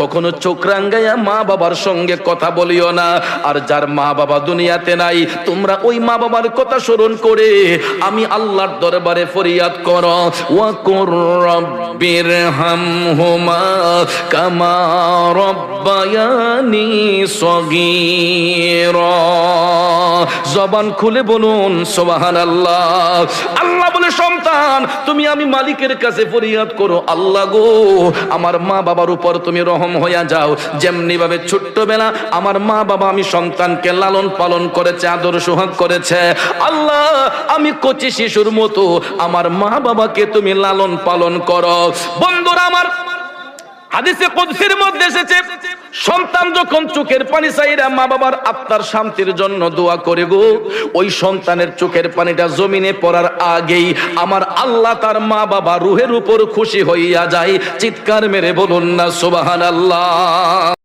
কখনো চোখ রাঙ্গাইয়া মা বাবার সঙ্গে কথা বলিও না। আর যার মা বাবা দুনিয়াতে নাই, তোমরা ওই মা বাবার কথা স্মরণ করে আমি আল্লাহর দরবারে ফরিয়াদ করো, ওয়া কুর রাব্বিরহামহুমা কামা রাব্বায়ানি সগীরা। জবান খুলে বলুন সুবহানাল্লাহ। আল্লাহ বলে, সন্তান তুমি আমি মালিকের কাছে ফরিয়াদ করো, আল্লাহ গো আমার মা বাবার উপর তুমি রহম হইয়া যাও। যেমনি ভাবে ছোট্টবেলা আমার মা বাবা আমি সন্তানকে লালন পালন করেছে, আদর সোহাগ করেছে, আল্লাহ আমি কচি শিশুর মতো আমার মা বাবাকে তুমি লালন পালন করো। বন্ধুরা আমার, হাদিসে কুদসির মধ্যে এসেছে, সন্তান যখন চোখের পানি চাইরা মা বাবার আত্মার শান্তির জন্য দোয়া করে গো, ওই সন্তানের চোখের পানিটা জমিনে পড়ার আগেই আমার আল্লাহ তার মা বাবা রুহের উপর খুশি হইয়া যায়। চিৎকার মেরে বলুন না সুবহানাল্লাহ।